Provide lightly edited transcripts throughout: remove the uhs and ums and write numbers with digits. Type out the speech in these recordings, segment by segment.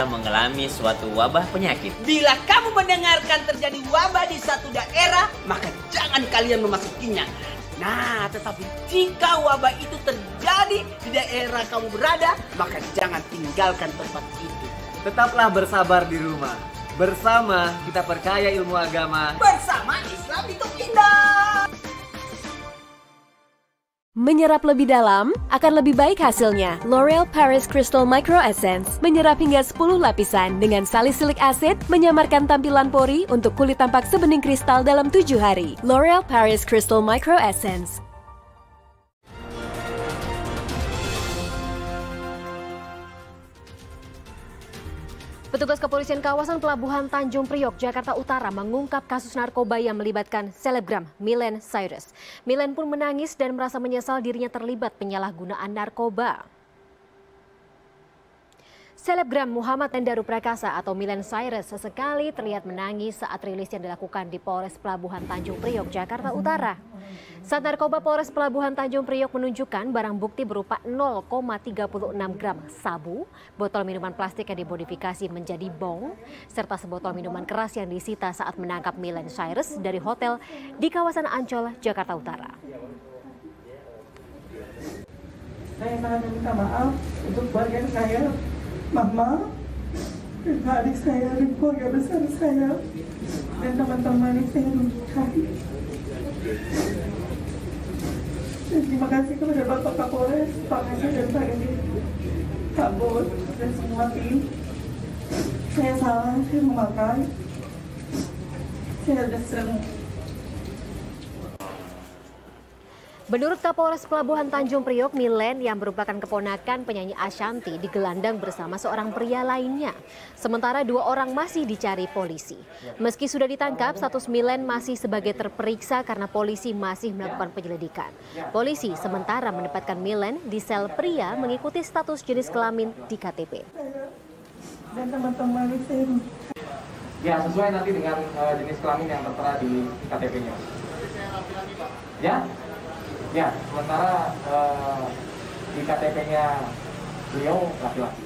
mengalami suatu wabah penyakit. Bila kamu mendengarkan terjadi wabah di satu daerah, maka jangan kalian memasukinya. Nah, tetapi jika wabah itu terjadi di daerah kamu berada, maka jangan tinggalkan tempat itu. Tetaplah bersabar di rumah. Bersama kita perkaya ilmu agama. Bersama Islam itu indah. Menyerap lebih dalam, akan lebih baik hasilnya. L'Oreal Paris Crystal Micro Essence menyerap hingga 10 lapisan dengan salicylic acid, menyamarkan tampilan pori untuk kulit tampak sebening kristal dalam 7 hari. L'Oreal Paris Crystal Micro Essence. Petugas kepolisian kawasan Pelabuhan Tanjung Priok, Jakarta Utara mengungkap kasus narkoba yang melibatkan selebgram Miley Cyrus. Miley pun menangis dan merasa menyesal dirinya terlibat penyalahgunaan narkoba. Selebgram Muhammad Endaru Prakasa atau Miley Cyrus sesekali terlihat menangis saat rilis yang dilakukan di Polres Pelabuhan Tanjung Priok, Jakarta Utara. Saat narkoba Polres Pelabuhan Tanjung Priok menunjukkan barang bukti berupa 0,36 gram sabu, botol minuman plastik yang dimodifikasi menjadi bong, serta sebotol minuman keras yang disita saat menangkap Miley Cyrus dari hotel di kawasan Ancol, Jakarta Utara. Saya sangat minta maaf untuk keluarga saya, Mama, dan adik saya, dan keluarga besar saya, dan teman-teman yang saya mencintai. Dan terima kasih kepada Bapak Kapolres, Pak Kasih, dan Pak Edi, Pak Bos, dan semua tim. Saya salah, saya memakai. Saya sudah sering. Menurut Kapolres Pelabuhan Tanjung Priok, Miley yang merupakan keponakan penyanyi Ashanti digelandang bersama seorang pria lainnya. Sementara 2 orang masih dicari polisi. Meski sudah ditangkap, status Miley masih sebagai terperiksa karena polisi masih melakukan penyelidikan. Polisi sementara menempatkan Miley di sel pria mengikuti status jenis kelamin di KTP. Dan teman-teman saya. Ya, sesuai nanti dengan jenis kelamin yang tertera di KTP-nya. Ya? Ya, sementara di KTP-nya beliau laki-laki.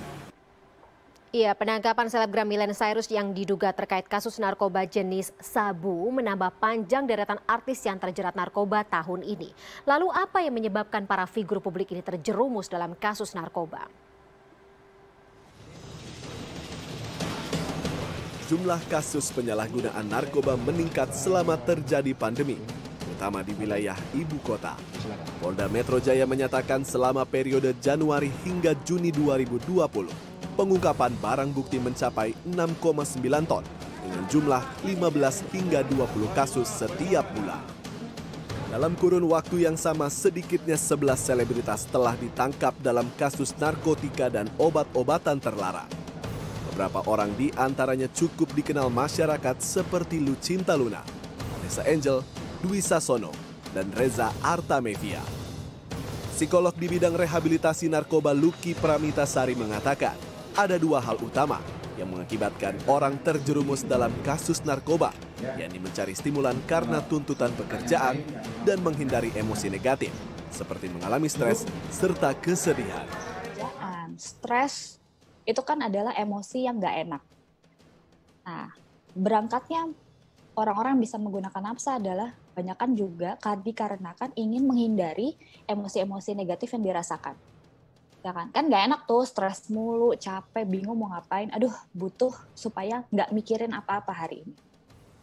Iya, penangkapan selebgram Miley Cyrus yang diduga terkait kasus narkoba jenis sabu menambah panjang deretan artis yang terjerat narkoba tahun ini. Lalu apa yang menyebabkan para figur publik ini terjerumus dalam kasus narkoba? Jumlah kasus penyalahgunaan narkoba meningkat selama terjadi pandemi, terutama di wilayah ibu kota. Polda Metro Jaya menyatakan selama periode Januari hingga Juni 2020, pengungkapan barang bukti mencapai 6,9 ton dengan jumlah 15 hingga 20 kasus setiap bulan. Dalam kurun waktu yang sama, sedikitnya 11 selebritas telah ditangkap dalam kasus narkotika dan obat-obatan terlarang. Beberapa orang di antaranya cukup dikenal masyarakat seperti Lucinta Luna, Vanessa Angel, Dwi Sasono, dan Reza Artamevia. Psikolog di bidang rehabilitasi narkoba Lucky Pramitasari mengatakan ada 2 hal utama yang mengakibatkan orang terjerumus dalam kasus narkoba, yakni mencari stimulan karena tuntutan pekerjaan dan menghindari emosi negatif, seperti mengalami stres serta kesedihan. Stres itu kan adalah emosi yang nggak enak. Nah, berangkatnya orang-orang bisa menggunakan nafsa adalah kebanyakan juga dikarenakan ingin menghindari emosi-emosi negatif yang dirasakan. Ya kan nggak enak tuh, stres mulu, capek, bingung mau ngapain. Aduh, butuh supaya nggak mikirin apa-apa hari ini.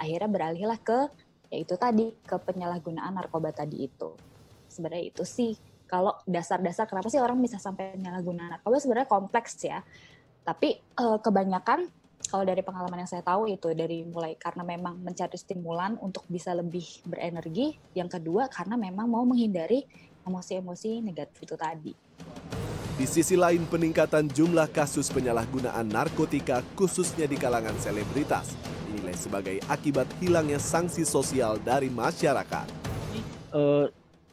Akhirnya beralihlah ke, yaitu tadi, ke penyalahgunaan narkoba tadi itu. Sebenarnya itu sih, kalau dasar-dasar kenapa sih orang bisa sampai penyalahgunaan narkoba sebenarnya kompleks ya. Tapi kebanyakan, kalau dari pengalaman yang saya tahu itu dari mulai karena memang mencari stimulan untuk bisa lebih berenergi, yang kedua karena memang mau menghindari emosi-emosi negatif itu tadi. Di sisi lain, peningkatan jumlah kasus penyalahgunaan narkotika khususnya di kalangan selebritas dinilai sebagai akibat hilangnya sanksi sosial dari masyarakat.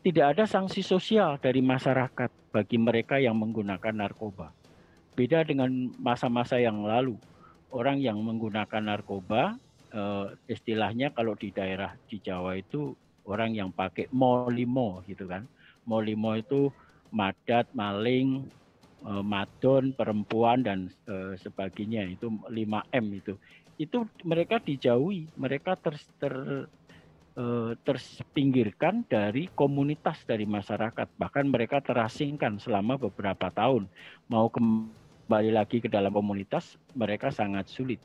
Tidak ada sanksi sosial dari masyarakat bagi mereka yang menggunakan narkoba. Beda dengan masa-masa yang lalu. Orang yang menggunakan narkoba, istilahnya kalau di daerah di Jawa itu orang yang pakai molimo gitu kan. Molimo itu madat, maling, madon, perempuan dan sebagainya, itu 5M itu mereka dijauhi, mereka terpinggirkan dari komunitas, dari masyarakat, bahkan mereka terasingkan selama beberapa tahun. Mau kembali lagi ke dalam komunitas, mereka sangat sulit.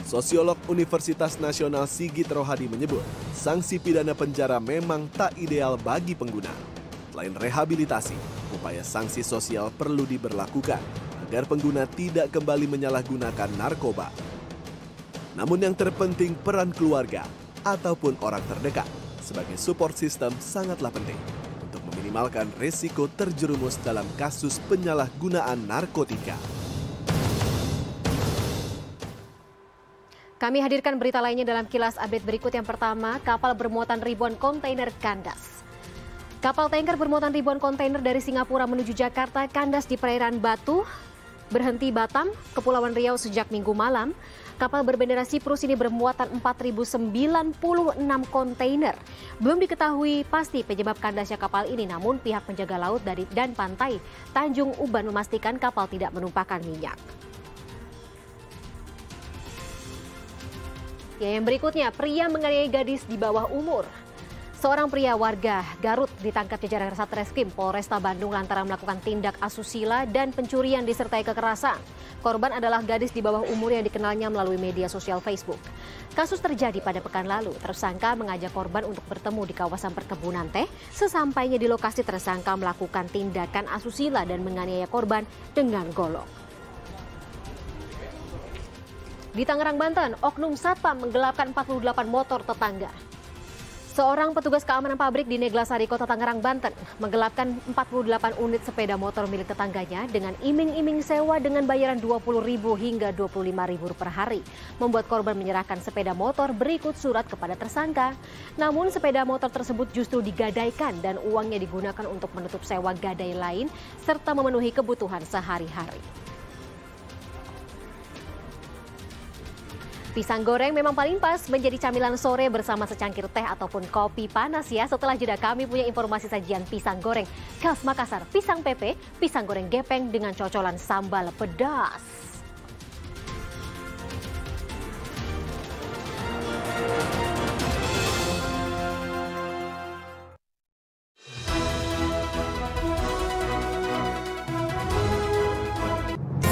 Sosiolog Universitas Nasional Sigit Rohadi menyebut, sanksi pidana penjara memang tak ideal bagi pengguna. Selain rehabilitasi, upaya sanksi sosial perlu diberlakukan agar pengguna tidak kembali menyalahgunakan narkoba. Namun yang terpenting peran keluarga ataupun orang terdekat sebagai support system sangatlah penting untuk meminimalkan risiko terjerumus dalam kasus penyalahgunaan narkotika. Kami hadirkan berita lainnya dalam kilas update berikut. Yang pertama, kapal bermuatan ribuan kontainer kandas. Kapal tanker bermuatan ribuan kontainer dari Singapura menuju Jakarta kandas di perairan Batu, berhenti Batam, Kepulauan Riau sejak Minggu malam. Kapal berbendera Siprus ini bermuatan 4.096 kontainer. Belum diketahui pasti penyebab kandasnya kapal ini, namun pihak penjaga laut dan pantai Tanjung Uban memastikan kapal tidak menumpahkan minyak. Ya, yang berikutnya, pria menganiaya gadis di bawah umur. Seorang pria warga Garut ditangkap jajaran Satreskrim Polresta Bandung lantaran melakukan tindak asusila dan pencurian disertai kekerasan. Korban adalah gadis di bawah umur yang dikenalnya melalui media sosial Facebook. Kasus terjadi pada pekan lalu. Tersangka mengajak korban untuk bertemu di kawasan perkebunan teh. Sesampainya di lokasi, tersangka melakukan tindakan asusila dan menganiaya korban dengan golok. Di Tangerang, Banten, oknum satpam menggelapkan 48 motor tetangga. Seorang petugas keamanan pabrik di Neglasari, Kota Tangerang, Banten, menggelapkan 48 unit sepeda motor milik tetangganya dengan iming-iming sewa dengan bayaran Rp20.000 hingga Rp25.000 per hari. Membuat korban menyerahkan sepeda motor berikut surat kepada tersangka. Namun sepeda motor tersebut justru digadaikan dan uangnya digunakan untuk menutup sewa gadai lain serta memenuhi kebutuhan sehari-hari. Pisang goreng memang paling pas menjadi camilan sore bersama secangkir teh ataupun kopi panas ya. Setelah jeda kami punya informasi sajian pisang goreng khas Makassar, pisang pepe, pisang goreng gepeng dengan cocolan sambal pedas.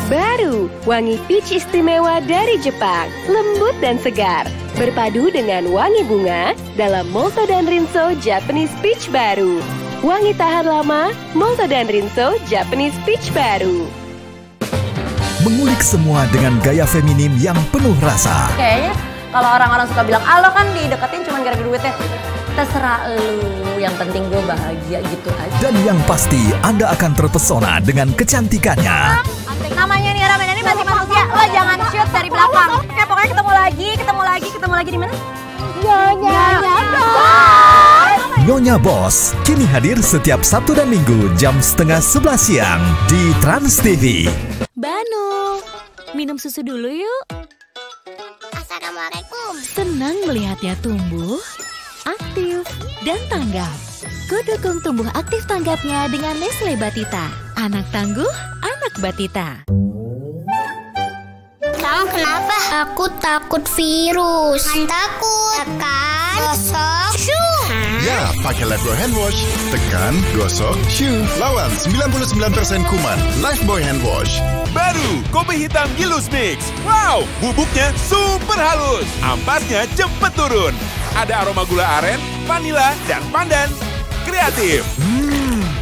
Baru, wangi peach istimewa dari Jepang, lembut dan segar. Berpadu dengan wangi bunga dalam Molto dan Rinso Japanese Peach baru. Wangi tahan lama, Molto dan Rinso Japanese Peach baru. Mengulik semua dengan gaya feminim yang penuh rasa. Kayaknya kalau orang-orang suka bilang, lo kan dideketin cuma gara-gara duitnya. Terserah lu, yang penting gue bahagia gitu aja. Dan yang pasti Anda akan terpesona dengan kecantikannya. Namanya nih Ramen, ini masih manusia, lo jangan shoot dari belakang. Oke, pokoknya ketemu lagi di mana? Nyonya Boss kini hadir setiap Sabtu dan Minggu jam 10:30 siang di Trans TV. Banu, minum susu dulu yuk. Assalamualaikum. Senang melihatnya tumbuh, aktif, dan tanggap. Ku dukung tumbuh aktif tanggapnya dengan Nestle Batita. Anak tangguh, anak Batita. Kamu kenapa? Aku takut virus. Takut. Tekan, gosok, shoo. Ya, pakai Lifebuoy Hand Wash. Tekan, gosok, shoo. Lawan 99% kuman. Lifebuoy Hand Wash. Baru, kopi hitam Gilus Mix. Wow, bubuknya super halus. Ampasnya cepet turun. Ada aroma gula aren, vanila, dan pandan. Kreatif.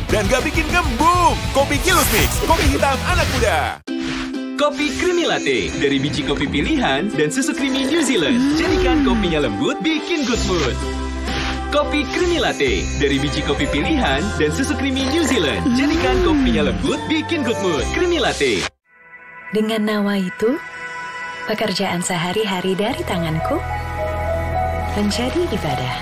Dan gak bikin gembung. Kopi Gilus Mix, kopi hitam anak muda. Kopi Creamy Latte dari biji kopi pilihan dan susu creamy New Zealand. Jadikan kopinya lembut, bikin good mood. Kopi Creamy Latte dari biji kopi pilihan dan susu creamy New Zealand. Jadikan kopinya lembut, bikin good mood. Creamy Latte. Dengan nawa itu, pekerjaan sehari-hari dari tanganku menjadi ibadah.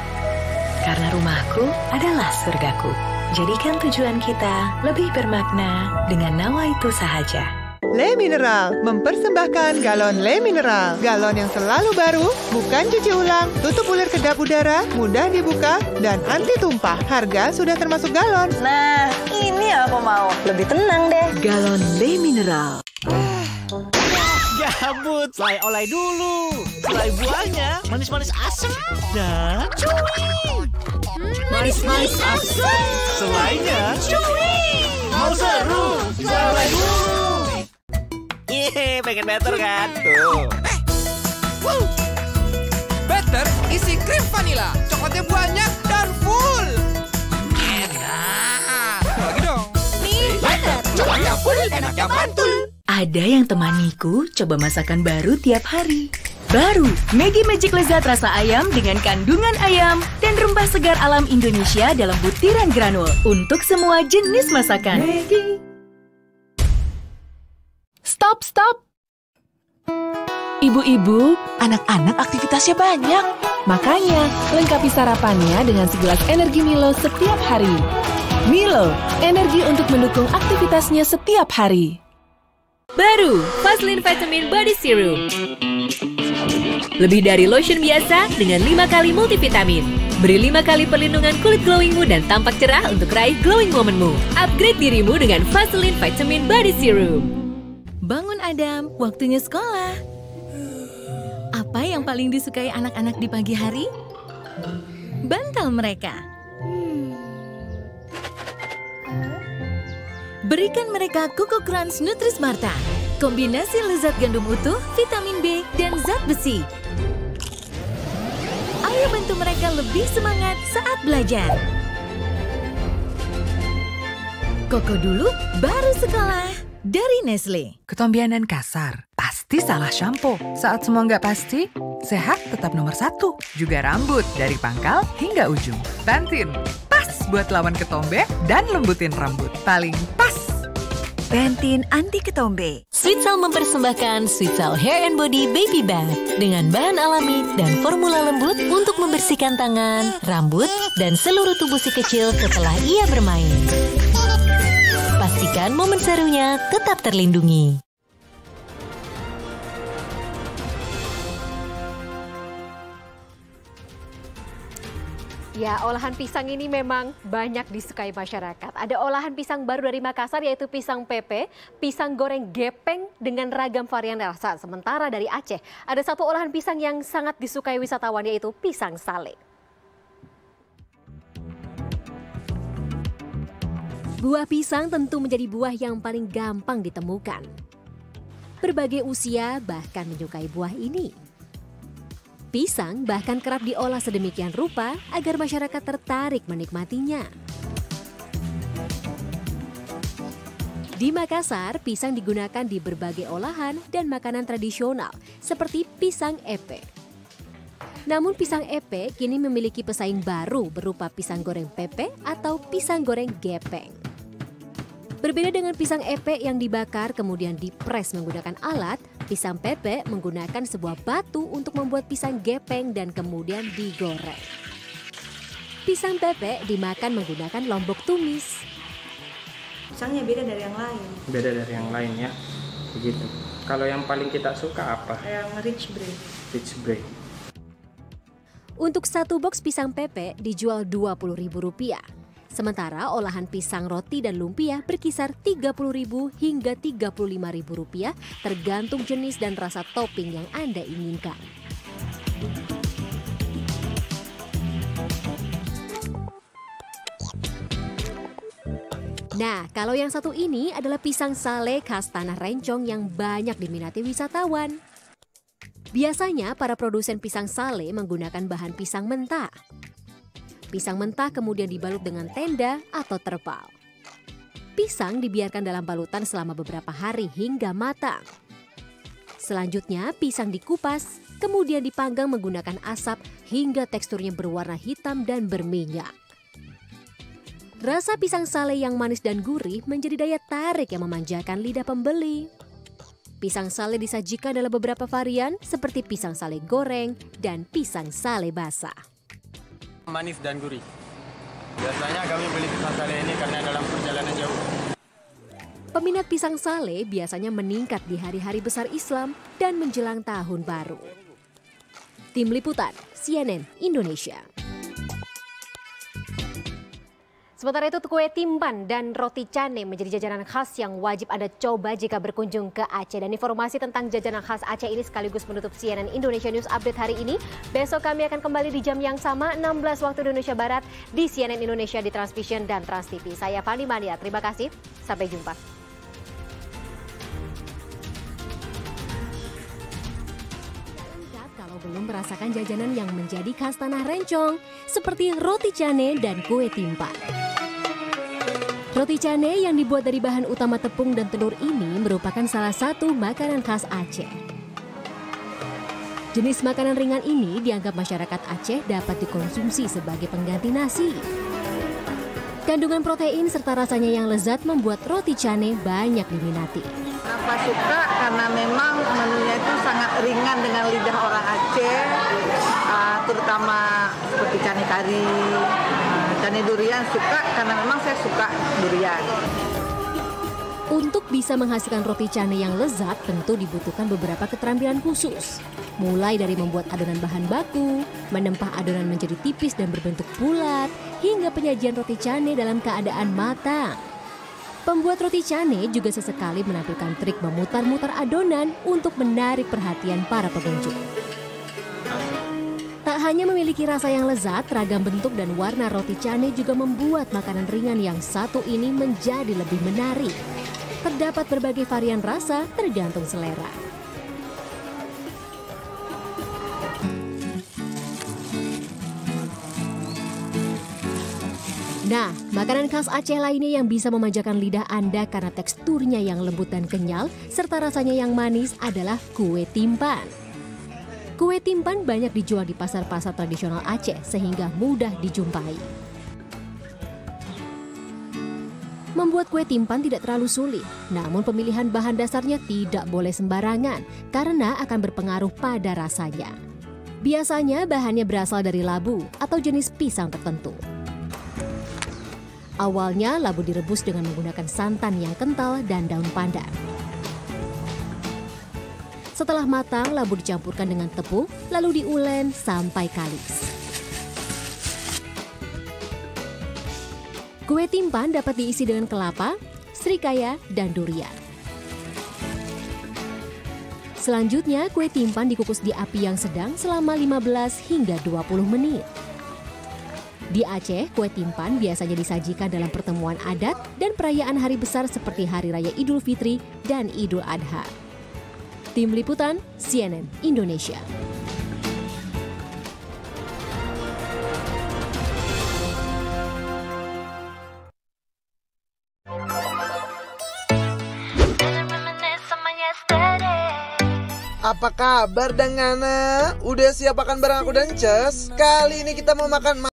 Karena rumahku adalah surgaku. Jadikan tujuan kita lebih bermakna dengan nawa itu sahaja. Le Mineral mempersembahkan galon Le Mineral. Galon yang selalu baru, bukan cuci ulang, tutup bulir kedap udara, mudah dibuka, dan anti tumpah. Harga sudah termasuk galon. Nah, ini aku mau. Lebih tenang deh. Galon Le Mineral. Gabut, selai olai dulu. Selai buahnya manis-manis asam dan cuy. Manis-manis asam. Selainya cuy. Mau seru, selai dulu. Yeay, pengen better kan? Tuh. Better isi krim vanila. Coklatnya banyak dan full. Enak. Lagi dong. Nih, better. Coklatnya full, enaknya mantul. Ada yang temaniku coba masakan baru tiap hari. Baru, Maggi Magic Lezat rasa ayam dengan kandungan ayam dan rempah segar alam Indonesia dalam butiran granul untuk semua jenis masakan. Maggi. Stop. Ibu-ibu, anak-anak aktivitasnya banyak. Makanya, lengkapi sarapannya dengan segelas energi Milo setiap hari. Milo, energi untuk mendukung aktivitasnya setiap hari. Baru, Vaseline Vitamin Body Serum. Lebih dari lotion biasa dengan 5 kali multivitamin. Beri 5 kali perlindungan kulit glowingmu dan tampak cerah untuk raih glowing momentmu. Upgrade dirimu dengan Vaseline Vitamin Body Serum. Bangun Adam, waktunya sekolah. Apa yang paling disukai anak-anak di pagi hari? Bantal mereka. Berikan mereka Koko Crunch Nutrismarta. Kombinasi lezat gandum utuh, vitamin B, dan zat besi. Ayo bantu mereka lebih semangat saat belajar. Koko dulu, baru sekolah. Dari Nestle. Ketombeanan kasar, pasti salah shampoo. Saat semua nggak pasti, sehat tetap nomor 1. Juga rambut, dari pangkal hingga ujung. Pantene, pas buat lawan ketombe dan lembutin rambut. Paling pas. Pantene Anti Ketombe. Sweetsal mempersembahkan Sweetsal Hair and Body Baby Bath dengan bahan alami dan formula lembut untuk membersihkan tangan, rambut, dan seluruh tubuh si kecil setelah ia bermain. Pastikan momen serunya tetap terlindungi. Ya, olahan pisang ini memang banyak disukai masyarakat. Ada olahan pisang baru dari Makassar yaitu pisang pepe, pisang goreng gepeng dengan ragam varian rasa. Sementara dari Aceh, ada satu olahan pisang yang sangat disukai wisatawan yaitu pisang sale. Buah pisang tentu menjadi buah yang paling gampang ditemukan. Berbagai usia bahkan menyukai buah ini. Pisang bahkan kerap diolah sedemikian rupa agar masyarakat tertarik menikmatinya. Di Makassar, pisang digunakan di berbagai olahan dan makanan tradisional seperti pisang epe. Namun pisang epe kini memiliki pesaing baru berupa pisang goreng pepe atau pisang goreng gepeng. Berbeda dengan pisang epe yang dibakar kemudian dipres menggunakan alat, pisang pepe menggunakan sebuah batu untuk membuat pisang gepeng dan kemudian digoreng. Pisang pepe dimakan menggunakan lombok tumis. Pisangnya beda dari yang lain. Beda dari yang lain ya, begitu. Kalau yang paling kita suka apa? Yang rich bread. Rich bread. Untuk satu box pisang pepe dijual Rp20.000. Sementara olahan pisang roti dan lumpia berkisar Rp30.000 hingga Rp35.000 tergantung jenis dan rasa topping yang Anda inginkan. Nah, kalau yang satu ini adalah pisang sale khas Tanah Rencong yang banyak diminati wisatawan. Biasanya para produsen pisang sale menggunakan bahan pisang mentah. Pisang mentah kemudian dibalut dengan tenda atau terpal. Pisang dibiarkan dalam balutan selama beberapa hari hingga matang. Selanjutnya pisang dikupas, kemudian dipanggang menggunakan asap hingga teksturnya berwarna hitam dan berminyak. Rasa pisang sale yang manis dan gurih menjadi daya tarik yang memanjakan lidah pembeli. Pisang sale disajikan dalam beberapa varian seperti pisang sale goreng dan pisang sale basah. Manis dan gurih. Biasanya kami beli pisang sale ini karena dalam perjalanan jauh. Peminat pisang sale biasanya meningkat di hari-hari besar Islam dan menjelang tahun baru. Tim Liputan, CNN Indonesia. Sementara itu, kue timpan dan roti cane menjadi jajanan khas yang wajib Anda coba jika berkunjung ke Aceh. Dan informasi tentang jajanan khas Aceh ini sekaligus menutup CNN Indonesia News Update hari ini. Besok kami akan kembali di jam yang sama, 16 waktu Indonesia Barat, di CNN Indonesia di Transvision dan Trans TV. Saya Fani Mania, terima kasih. Sampai jumpa. Kalau belum merasakan jajanan yang menjadi khas tanah Rencong, seperti roti cane dan kue timpan. Roti cane yang dibuat dari bahan utama tepung dan telur ini merupakan salah satu makanan khas Aceh. Jenis makanan ringan ini dianggap masyarakat Aceh dapat dikonsumsi sebagai pengganti nasi. Kandungan protein serta rasanya yang lezat membuat roti cane banyak diminati. Kenapa suka? Karena memang menunya itu sangat ringan dengan lidah orang Aceh, terutama seperti cane kari, cane durian suka karena memang saya suka durian. Untuk bisa menghasilkan roti cane yang lezat tentu dibutuhkan beberapa keterampilan khusus. Mulai dari membuat adonan bahan baku, menempah adonan menjadi tipis dan berbentuk bulat, hingga penyajian roti cane dalam keadaan matang. Pembuat roti cane juga sesekali menampilkan trik memutar-mutar adonan untuk menarik perhatian para pengunjung. Tak hanya memiliki rasa yang lezat, ragam bentuk dan warna roti cane juga membuat makanan ringan yang satu ini menjadi lebih menarik. Terdapat berbagai varian rasa tergantung selera. Nah, makanan khas Aceh lainnya yang bisa memanjakan lidah Anda karena teksturnya yang lembut dan kenyal, serta rasanya yang manis adalah kue timpan. Kue timpan banyak dijual di pasar-pasar tradisional Aceh sehingga mudah dijumpai. Membuat kue timpan tidak terlalu sulit, namun pemilihan bahan dasarnya tidak boleh sembarangan karena akan berpengaruh pada rasanya. Biasanya bahannya berasal dari labu atau jenis pisang tertentu. Awalnya labu direbus dengan menggunakan santan yang kental dan daun pandan. Setelah matang, labu dicampurkan dengan tepung, lalu diulen sampai kalis. Kue timpan dapat diisi dengan kelapa, srikaya, dan durian. Selanjutnya, kue timpan dikukus di api yang sedang selama 15 hingga 20 menit. Di Aceh, kue timpan biasanya disajikan dalam pertemuan adat dan perayaan hari besar seperti Hari Raya Idul Fitri dan Idul Adha. Tim Liputan, CNN Indonesia. Apa kabar Dangana? Udah siap makan bareng aku dan Ces? Kali ini kita mau makan